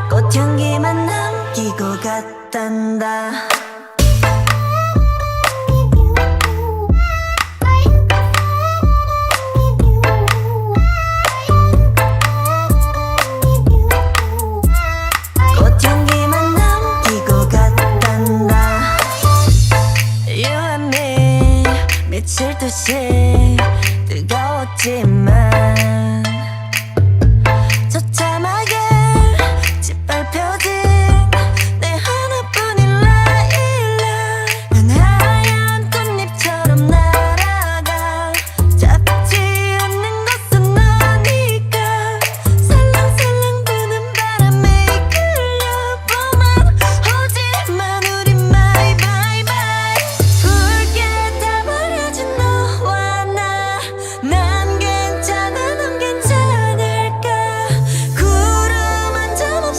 꽃향기만 남기고 갔단다. 꽃향기만 남기고 갔단다. You and me 미칠 듯이